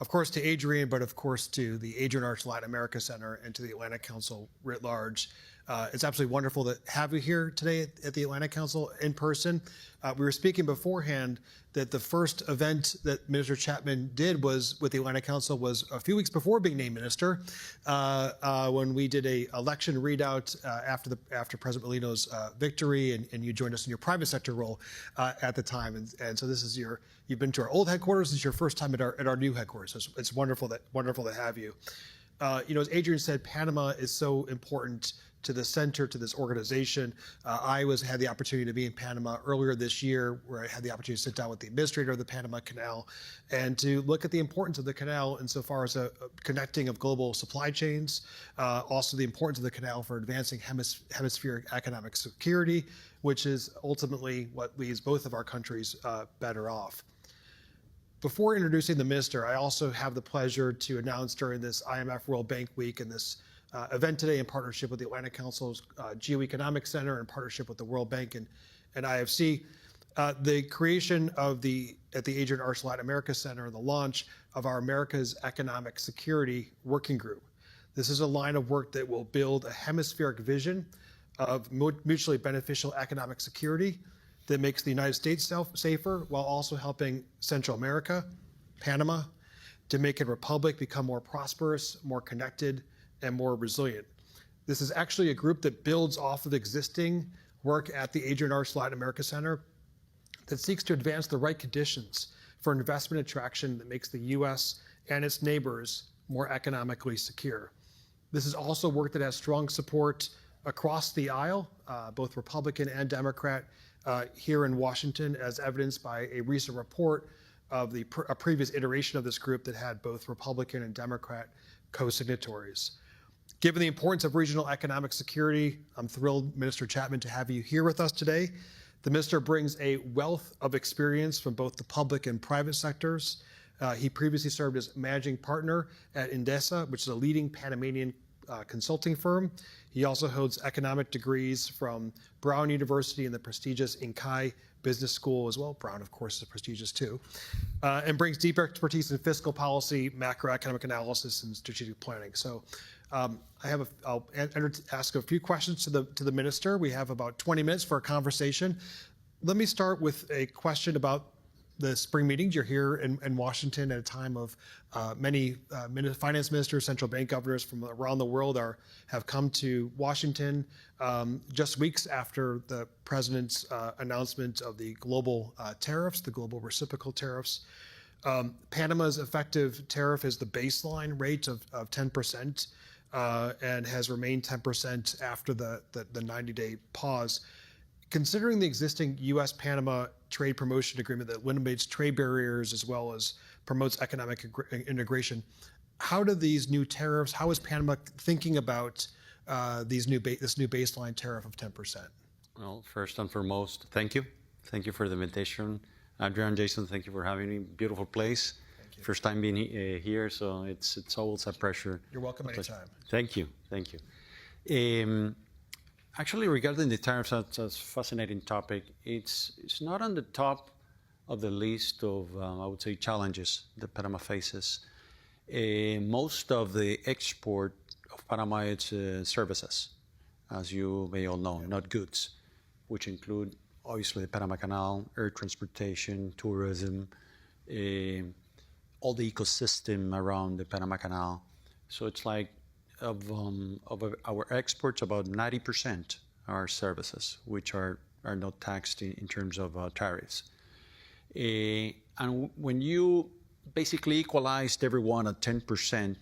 of course, to Adrian, but of course to the Adrian Arch Latin America Center and to the Atlantic Council writ large. It's absolutely wonderful to have you here today at the Atlantic Council in person. We were speaking beforehand that the first event that Minister Chapman did was with the Atlantic Council was a few weeks before being named minister, when we did a election readout after President Molino's victory, and you joined us in your private sector role at the time. And so this is you've been to our old headquarters. This is your first time at our new headquarters. So it's wonderful to have you. As Adrian said, Panama is so important to the center, to this organization. I had the opportunity to be in Panama earlier this year, where I had the opportunity to sit down with the administrator of the Panama Canal and to look at the importance of the canal insofar as a connecting of global supply chains, also the importance of the canal for advancing hemispheric economic security, which is ultimately what leaves both of our countries better off. Before introducing the minister, I also have the pleasure to announce during this IMF World Bank Week and this event today in partnership with the Atlantic Council's Geoeconomic Center in partnership with the World Bank and IFC, the creation at the Adrian Arch Latin America Center, the launch of our America's Economic Security Working Group. This is a line of work that will build a hemispheric vision of mutually beneficial economic security that makes the United States safer while also helping Central America, Panama, Dominican Republic become more prosperous, more connected, and more resilient. This is actually a group that builds off of existing work at the Adrian Arch Latin America Center that seeks to advance the right conditions for investment attraction that makes the U.S. and its neighbors more economically secure. This is also work that has strong support across the aisle, both Republican and Democrat, here in Washington, as evidenced by a recent report of a previous iteration of this group that had both Republican and Democrat co-signatories. Given the importance of regional economic security, I'm thrilled, Minister Chapman, to have you here with us today. The minister brings a wealth of experience from both the public and private sectors. He previously served as managing partner at Endesa, which is a leading Panamanian consulting firm. He also holds economic degrees from Brown University and the prestigious Inkai Business School as well. Brown, of course, is prestigious too, and brings deep expertise in fiscal policy, macroeconomic analysis, and strategic planning. So I'll ask a few questions to the minister. We have about 20 minutes for a conversation. Let me start with a question about the spring meetings. You're here in Washington at a time of many finance ministers, central bank governors from around the world have come to Washington just weeks after the president's announcement of the global tariffs, the global reciprocal tariffs. Panama's effective tariff is the baseline rate of 10% and has remained 10% after the 90-day pause. Considering the existing U.S.-Panama trade promotion agreement that eliminates trade barriers as well as promotes economic integration, how do these new tariffs, how is Panama thinking about this new baseline tariff of 10%? Well, first and foremost, thank you. Thank you for the invitation. Adrian and Jason, thank you for having me. Beautiful place. Thank you. First time being here, so it's always a pleasure. You're welcome anytime. Thank you. Thank you. Actually, regarding the tariffs, that's a fascinating topic. It's not on the top of the list of, I would say, challenges that Panama faces. Most of the export of Panama is services, as you may all know, not goods, which include, obviously, the Panama Canal, air transportation, tourism, all the ecosystem around the Panama Canal. So it's like, of our exports, about 90% are services, which are not taxed in terms of tariffs. And when you basically equalized everyone at 10%,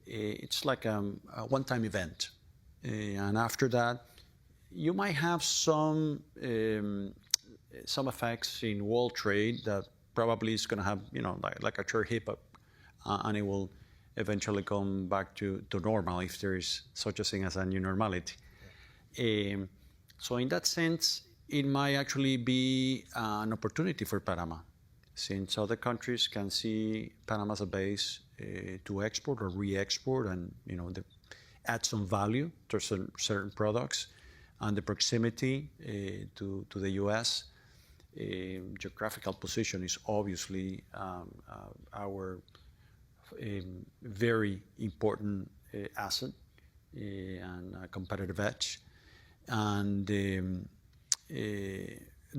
it's like a one-time event. And after that, you might have some effects in world trade that probably is going to have, like a short hiccup, and it will eventually come back to normal if there is such a thing as a new normality. So in that sense, it might actually be an opportunity for Panama, since other countries can see Panama as a base to export or re-export and add some value to certain products, and the proximity to the U.S. Geographical position is obviously our a very important asset and a competitive edge. And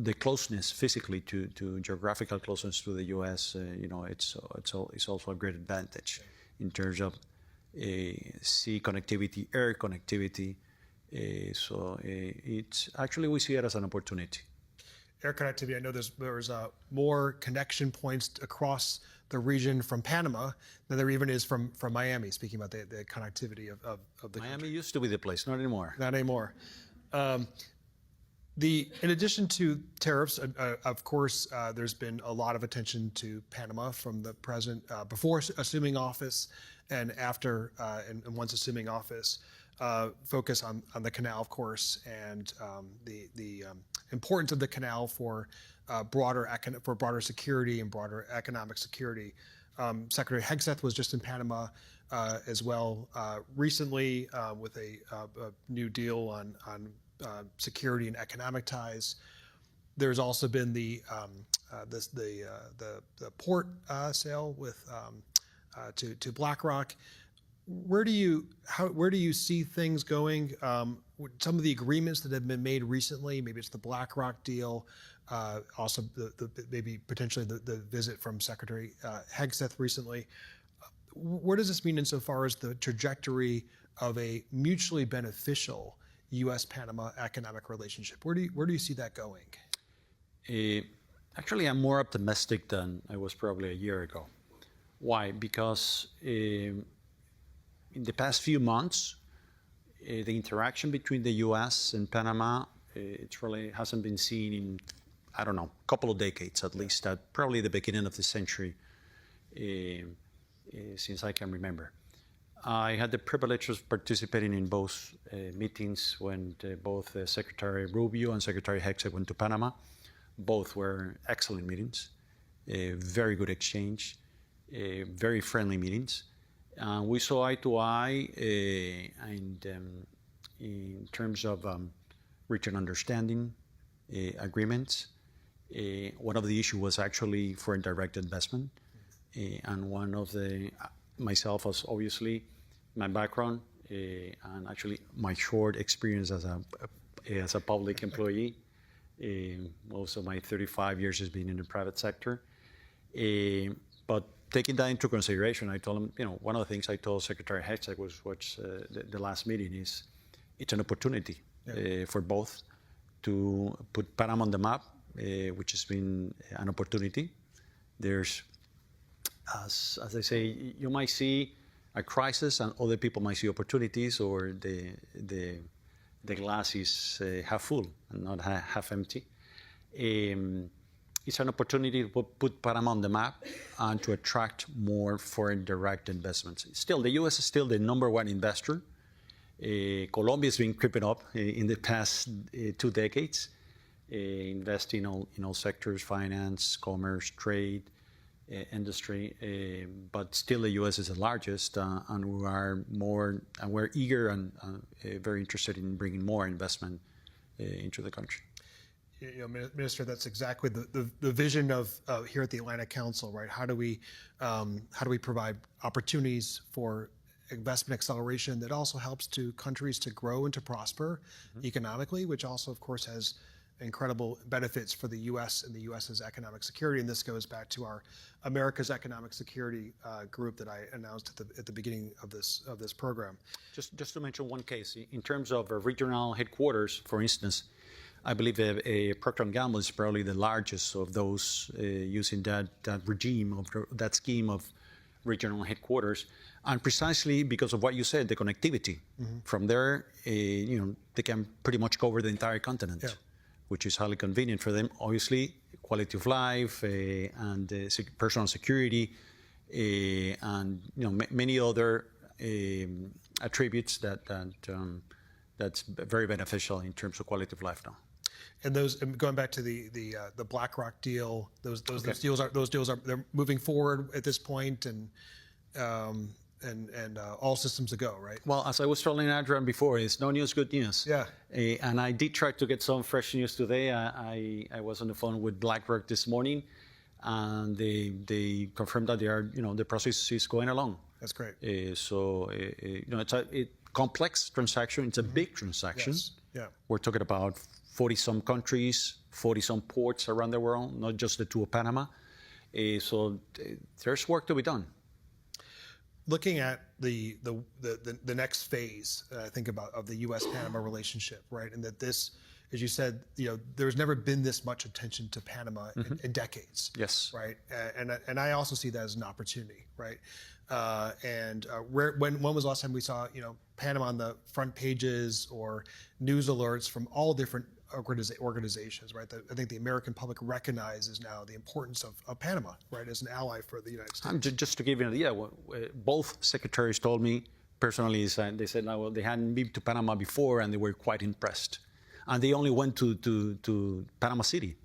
the closeness physically to geographical closeness to the U.S., it's also a great advantage in terms of sea connectivity, air connectivity. So it's actually, we see it as an opportunity. Air connectivity, I know there's more connection points across the region from Panama than there even is from Miami, speaking about the connectivity of the Miami country. used to be the place, not anymore. Not anymore. In addition to tariffs, of course, there's been a lot of attention to Panama from the president before assuming office and after, and once assuming office. Focus on the canal, of course, and the importance of the canal for broader security and broader economic security. Secretary Hegseth was just in Panama as well recently with a new deal on security and economic ties. There's also been the port sale with to BlackRock. Where do you see things going? Some of the agreements that have been made recently, maybe it's the BlackRock deal, also maybe potentially the visit from Secretary Hegseth recently. What does this mean insofar as the trajectory of a mutually beneficial U.S.-Panama economic relationship? Where do you see that going? Actually, I'm more optimistic than I was probably a year ago. Why? Because in the past few months, the interaction between the U.S. and Panama, it really hasn't been seen in, I don't know, a couple of decades at least, at probably the beginning of the century, since I can remember. I had the privilege of participating in both meetings when both Secretary Rubio and Secretary Hegseth went to Panama. Both were excellent meetings, very good exchange, very friendly meetings. We saw eye to eye and in terms of written understanding agreements. One of the issues was actually foreign direct investment. And one of myself was obviously my background and actually my short experience as a public employee. Most of my 35 years has been in the private sector. But taking that into consideration, I told him, one of the things I told Secretary Hegseth was the last meeting is it's an opportunity for both to put Panama on the map, which has been an opportunity. There's, as I say, you might see a crisis and other people might see opportunities, or the glass is half full and not half empty. It's an opportunity to put Panama on the map and to attract more foreign direct investments. Still, the U.S. is still the #1 investor. Colombia has been creeping up in the past 2 decades, investing in all sectors, finance, commerce, trade, industry. But still, the U.S. is the largest, and we're eager and very interested in bringing more investment into the country. Minister, that's exactly the vision of here at the Atlantic Council, right? How do we provide opportunities for investment acceleration that also helps to countries to grow and to prosper economically, which also, of course, has incredible benefits for the U.S. and the U.S.'s economic security. And this goes back to our America's Economic Security group that I announced at the beginning of this program. Just to mention one case, in terms of regional headquarters, for instance, I believe Procter & Gamble is probably the largest of those using that regime, that scheme of regional headquarters. And precisely because of what you said, the connectivity. From there, they can pretty much cover the entire continent, which is highly convenient for them. Obviously, quality of life and personal security and many other attributes that's very beneficial in terms of quality of life now. And those, going back to the BlackRock deal, those deals are they're moving forward at this point, and all systems a go, right? Well, as I was telling Adrian before, it's no news, good news. Yeah. And I did try to get some fresh news today. I was on the phone with BlackRock this morning, and they confirmed that the process is going along. That's great. It's a complex transaction. It's a big transaction. Yes. Yeah. We're talking about 40-some countries, 40-some ports around the world, not just the two of Panama. So there's work to be done. Looking at the next phase, I think about of the U.S.-Panama relationship, right? And that this, as you said, there's never been this much attention to Panama in decades. Yes. Right. And I also see that as an opportunity, right? When was the last time we saw Panama on the front pages or news alerts from all different organizations, right? I think the American public recognizes now the importance of Panama, right, as an ally for the United States. Just to give you an idea, both secretaries told me personally, they said, well, they hadn't been to Panama before and they were quite impressed. And they only went to Panama City.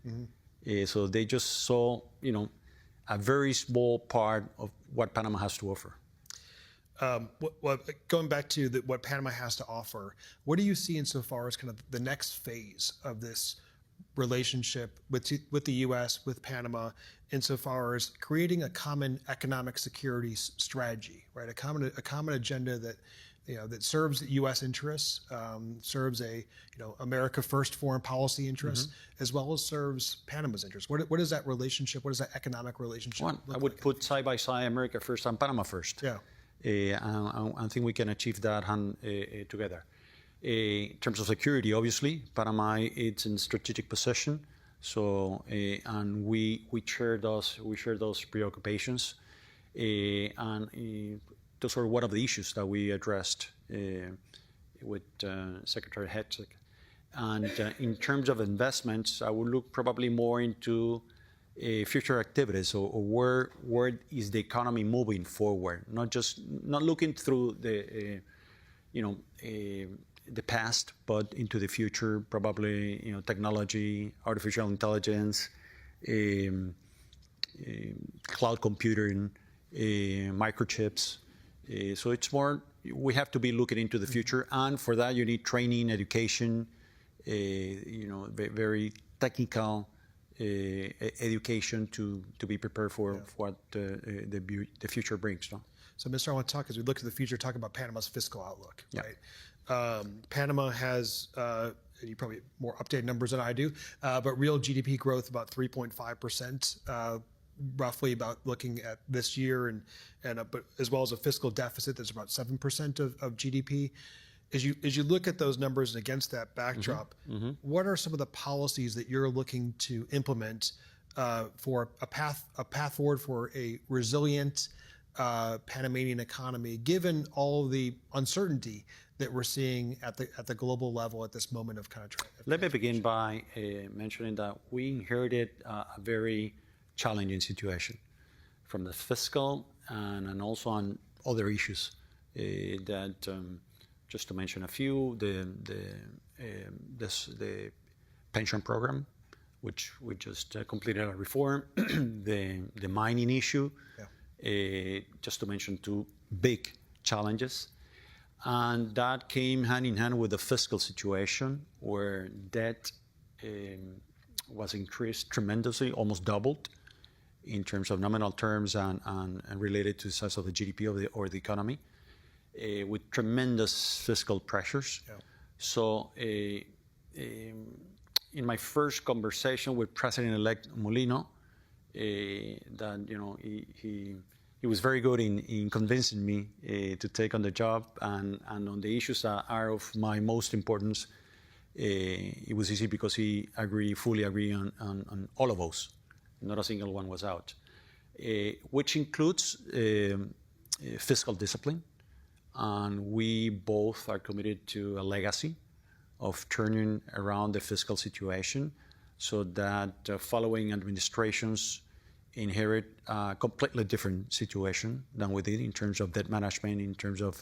So they just saw, a very small part of what Panama has to offer. Going back to what Panama has to offer, what do you see insofar as kind of the next phase of this relationship with the U.S., with Panama, insofar as creating a common economic security strategy, right? A common agenda that that serves U.S. interests, serves America First foreign policy interests, as well as serves Panama's interests. What is that relationship? What is that economic relationship? I would put side by side America First and Panama First. Yeah. I think we can achieve that together. In terms of security, obviously, Panama is in strategic position. So and we share those preoccupations, and those are one of the issues that we addressed with Secretary Hetzig. And in terms of investments, I would look probably more into future activities or where is the economy moving forward, not looking through the past, but into the future, probably technology, artificial intelligence, cloud computing, microchips. So it's more, we have to be looking into the future, and for that you need training, education, very technical education to be prepared for what the future brings. No? So, Mr. I want to talk, as we look to the future, talk about Panama's fiscal outlook. Right? Panama has, you probably have more updated numbers than I do, but real GDP growth about 3.5%, roughly, about looking at this year, but as well as a fiscal deficit that's about 7% of GDP. As you look at those numbers and against that backdrop, what are some of the policies that you're looking to implement for a path forward for a resilient Panamanian economy, given all the uncertainty that we're seeing at the global level at this moment of kind of trend? Let me begin by mentioning that we inherited a very challenging situation from the fiscal and also on other issues that. Just to mention a few, the pension program, which we just completed a reform, the mining issue, just to mention two big challenges. And that came hand in hand with the fiscal situation where debt was increased tremendously, almost doubled in terms of nominal terms and related to the size of the GDP or the economy. With tremendous fiscal pressures. So in my first conversation with President-elect Molino, that he was very good in convincing me to take on the job, and on the issues that are of my most importance, it was easy because he fully agreed on all of those. Not a single one was out, which includes fiscal discipline. And we both are committed to a legacy of turning around the fiscal situation so that following administrations inherit a completely different situation than we did in terms of debt management, in terms of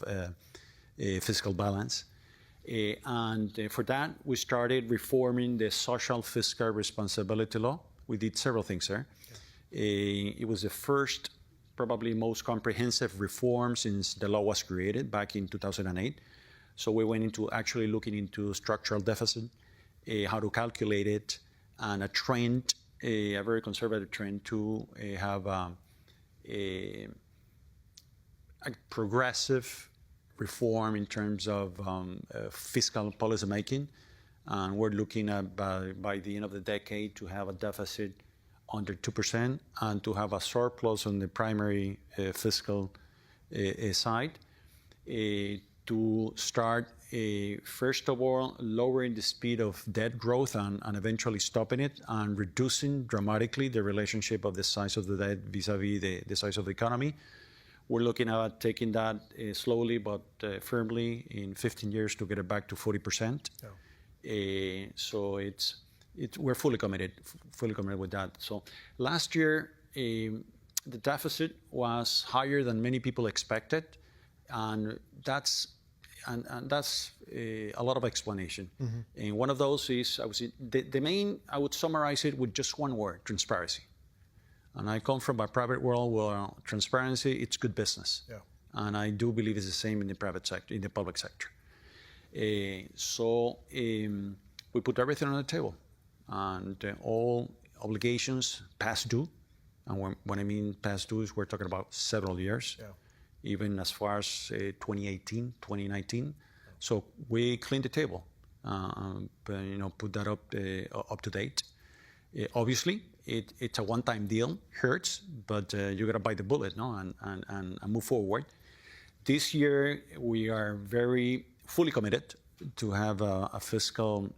fiscal balance. And for that, we started reforming the social fiscal responsibility law. We did several things there. It was the first, probably most comprehensive reform since the law was created back in 2008. So we went into actually looking into structural deficit, how to calculate it, and a trend a very conservative trend to have a progressive reform in terms of fiscal policy making. And we're looking at by the end of the decade to have a deficit under 2% and to have a surplus on the primary fiscal side. To start, first of all, lowering the speed of debt growth and eventually stopping it and reducing dramatically the relationship of the size of the debt vis-a-vis the size of the economy. We're looking at taking that slowly but firmly in 15 years to get it back to 40%. Yeah. So we're fully committed with that. So last year, the deficit was higher than many people expected, and that's a lot of explanation. Mm-hmm. And one of those is, the main, I would summarize it with just one word: transparency. And I come from a private world where transparency, it's good business. Yeah. And I do believe it's the same in the private sector, in the public sector. So we put everything on the table, and all obligations past due. And when I mean past due, we're talking about several years, yeah. Even as far as 2018, 2019. Yeah. So we cleaned the table, put that up to date. Obviously, it's a one-time deal, hurts, but you got to bite the bullet, no, and move forward. This year, we are very fully committed to have a fiscal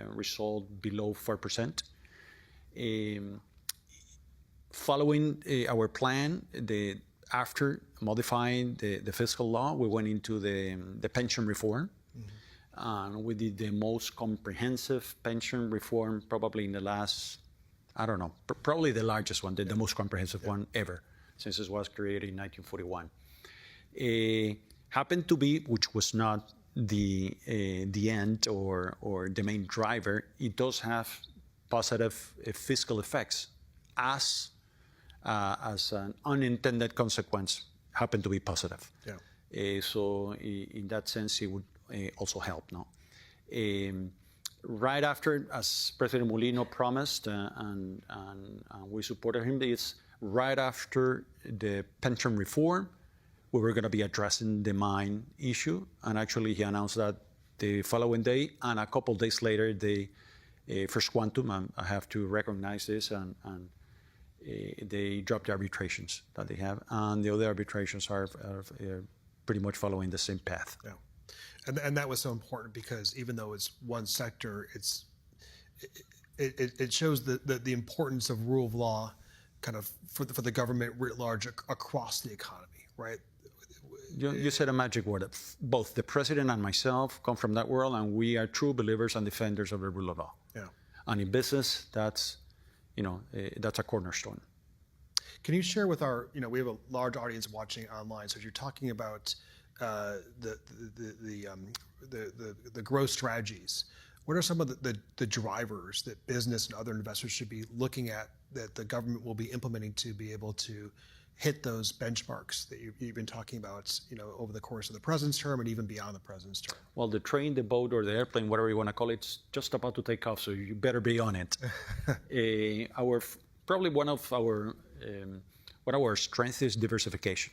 result below 4%. Following our plan, after modifying the fiscal law, we went into the pension reform. Mm-hmm. And we did the most comprehensive pension reform probably in the last, I don't know, probably the largest one, the most comprehensive one ever, since it was created in 1941. Happened to be, which was not the end or the main driver, it does have positive fiscal effects as an unintended consequence, happened to be positive. Yeah. So in that sense, it would also help, no? Right after, as President Mulino promised, and we supported him, is right after the pension reform, we were going to be addressing the mine issue. And actually, he announced that the following day, and a couple of days later, the First Quantum, I have to recognize this, and they dropped the arbitrations that they have. And the other arbitrations are pretty much following the same path. Yeah. And that was so important because even though it's one sector, it shows the importance of rule of law, kind of for the government writ large across the economy, right? You said a magic word. Both the president and myself come from that world, and we are true believers and defenders of the rule of law. Yeah. And in business, that's a cornerstone. Can you share with our, we have a large audience watching online, so as you're talking about the growth strategies, what are some of the drivers that business and other investors should be looking at that the government will be implementing to be able to hit those benchmarks that you've been talking about, over the course of the president's term and even beyond the president's term? Well, the train, the boat, or the airplane, whatever you want to call it, it's just about to take off, so you better be on it. Probably one of our strengths is diversification.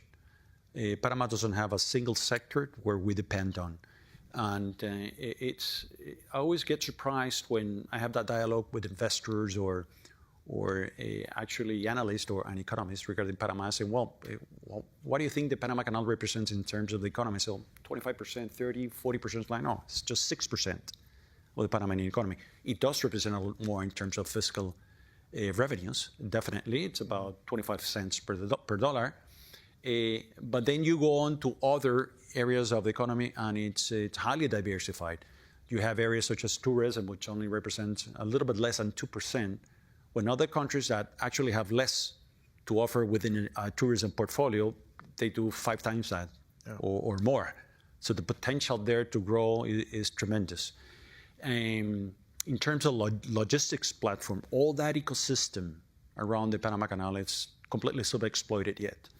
Panama doesn't have a single sector where we depend on. And I always get surprised when I have that dialogue with investors or actually analysts or an economist regarding Panama, saying, well, what do you think the Panama Canal represents in terms of the economy? So 25%, 30%, 40%, like, no, it's just 6% of the Panamanian economy. It does represent a lot more in terms of fiscal revenues, definitely. It's about 25 cents per dollar. But then you go on to other areas of the economy, and it's highly diversified. You have areas such as tourism, which only represents a little bit less than 2%, when other countries that actually have less to offer within a tourism portfolio, they do 5 times that, yeah, or more. So the potential there to grow is tremendous. In terms of logistics platform, all that ecosystem around the Panama Canal is completely sub-exploited yet.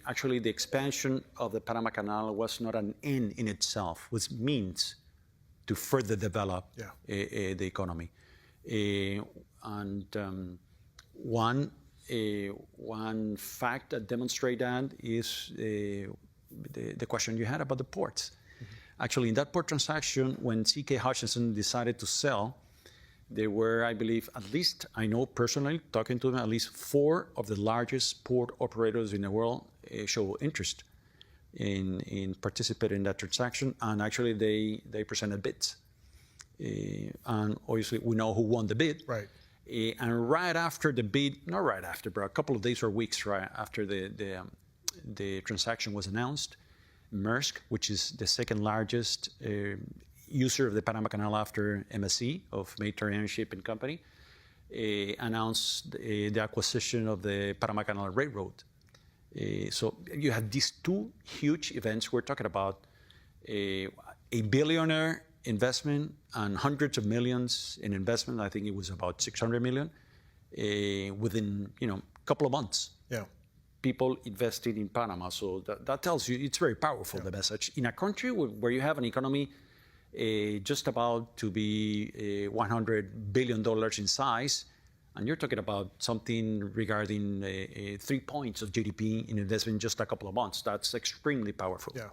Actually, the expansion of the Panama Canal was not an end in itself, was means to further develop, yeah, the economy. One fact that demonstrates that is the question you had about the ports. Actually, in that port transaction, when C.K. Hutchinson decided to sell, there were, I believe, at least, I know personally, talking to them, at least 4 of the largest port operators in the world show interest in participating in that transaction. And actually, they presented bids. And obviously, we know who won the bid. Right. And right after the bid, not right after, but a couple of days or weeks right after the transaction was announced, Maersk, which is the second largest user of the Panama Canal after MSC, of Mediterranean Shipping Company, announced the acquisition of the Panama Canal Railroad. So you have these 2 huge events. We're talking about a billionaire investment and hundreds of millions in investment. I think it was about 600 million within a couple of months. Yeah. People invested in Panama. So that tells you it's very powerful, the message. In a country where you have an economy just about to be $100 billion in size, and you're talking about something regarding 3 points of GDP in investment in just a couple of months. That's extremely powerful. Yeah.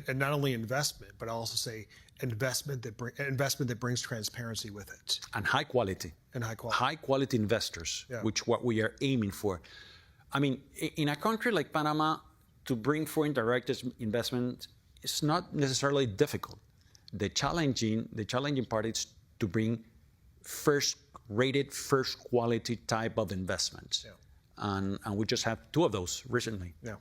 And not only investment, but I'll also say investment that brings transparency with it. And high quality. And high quality. High quality investors, which what we are aiming for. I mean, in a country like Panama, to bring foreign direct investment is not necessarily difficult. The challenging part is to bring first-rated, first-quality type of investments. Yeah. And we just have 2 of those recently. Yeah.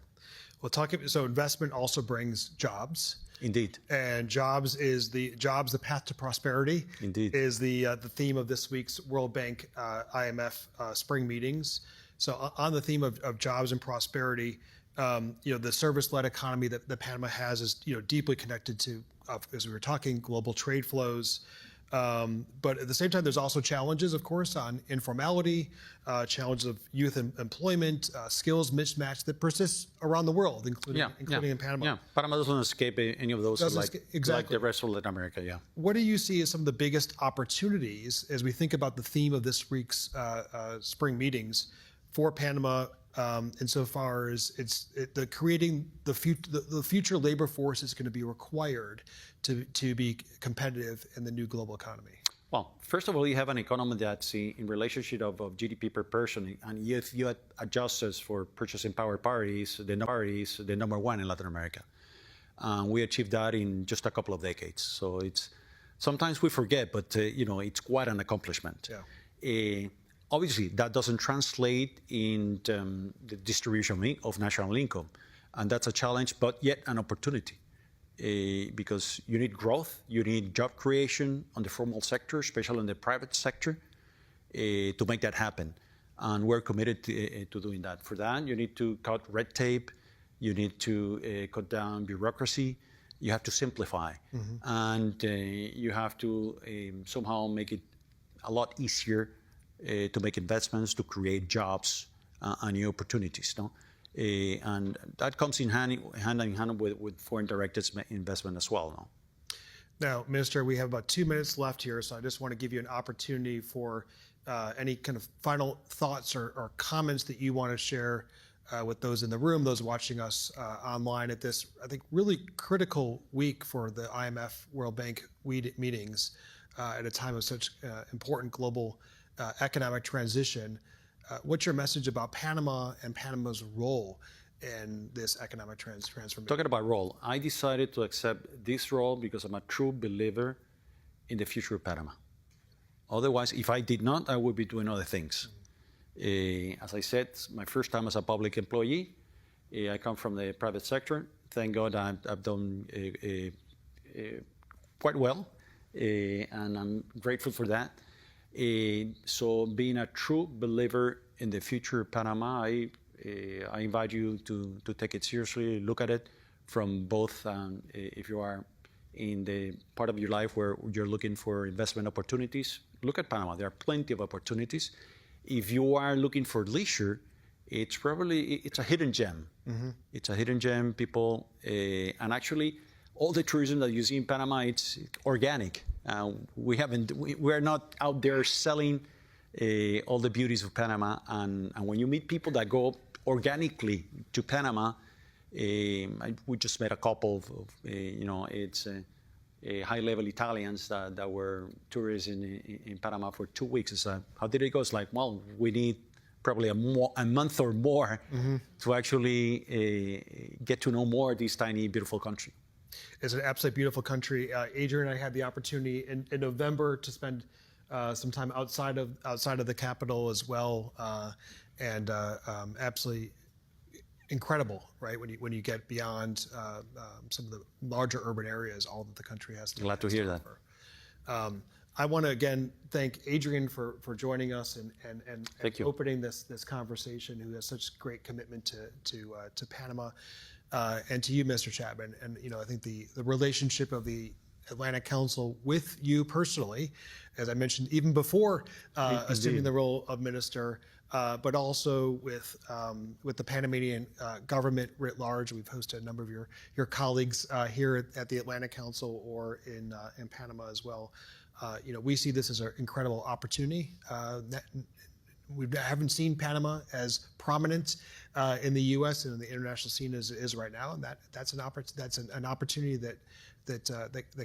Well, so investment also brings jobs. Indeed. And jobs, the path to prosperity. Indeed. Is the theme of this week's World Bank IMF spring meetings. So on the theme of jobs and prosperity, the service-led economy that Panama has is deeply connected to, as we were talking, global trade flows. But at the same time, there's also challenges, of course, on informality, challenges of youth employment, skills mismatch that persists around the world, including in Panama. Yeah, Panama doesn't escape any of those exactly. Like the rest of Latin America, yeah. What do you see as some of the biggest opportunities as we think about the theme of this week's spring meetings for Panama, insofar as creating the future labor force is going to be required to be competitive in the new global economy? Well, first of all, you have an economy that's in relationship of GDP per person, and if you adjust this for purchasing power parties, the number 1 in Latin America. We achieved that in just a couple of decades. So sometimes we forget, but it's quite an accomplishment. Yeah. Obviously, that doesn't translate in the distribution of national income. And that's a challenge, but yet an opportunity. Because you need growth, you need job creation on the formal sector, especially in the private sector, to make that happen. And we're committed to doing that. For that, you need to cut red tape, you need to cut down bureaucracy, you have to simplify. Mm-hmm. And you have to somehow make it a lot easier to make investments, to create jobs and new opportunities. No? And that comes in hand in hand with foreign direct investment as well. No? Now, Minister, we have about 2 minutes left here, so I just want to give you an opportunity for any kind of final thoughts or comments that you want to share with those in the room, those watching us online at this, I think, really critical week for the IMF World Bank meetings at a time of such important global economic transition. What's your message about Panama and Panama's role in this economic transformation? Talking about role, I decided to accept this role because I'm a true believer in the future of Panama. Otherwise, if I did not, I would be doing other things. Mm-hmm. As I said, my first time as a public employee. I come from the private sector. Thank God I've done quite well, and I'm grateful for that. So being a true believer in the future of Panama, I invite you to take it seriously, look at it from both, if you are in the part of your life where you're looking for investment opportunities, look at Panama. There are plenty of opportunities. If you are looking for leisure, it's a hidden gem. Mm-hmm. It's a hidden gem, people, and actually all the tourism that you see in Panama, it's organic. We're not out there selling all the beauties of Panama. And when you meet people that go organically to Panama, we just met a couple of it's high-level Italians that were tourists in Panama for 2 weeks. It's how did it go? It's like, well, we need probably a month or more to actually get to know more this tiny, beautiful country. It's an absolutely beautiful country. Adrian and I had the opportunity in November to spend some time outside of the capital as well, and absolutely incredible, right? When you get beyond some of the larger urban areas, all that the country has to Glad to hear that. I want to again thank Adrian for joining us and Thank you. opening this conversation. Who has such great commitment to Panama, and to you, Mr. Chapman. And I think the relationship of the Atlantic Council with you personally, as I mentioned, even before assuming the role of minister, but also with the Panamanian government writ large. We've hosted a number of your colleagues here at the Atlantic Council or in Panama as well. We see this as an incredible opportunity. We haven't seen Panama as prominent in the U.S. and in the international scene as it is right now, and that's an opportunity that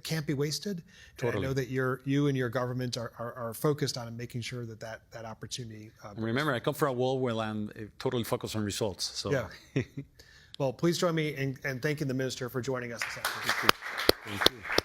can't be wasted. Totally. And I know that you and your government are focused on making sure that opportunity. Remember, I come from a world where I'm totally focused on results. So. Yeah. Well, please join me in thanking the minister for joining us this afternoon. Thank you.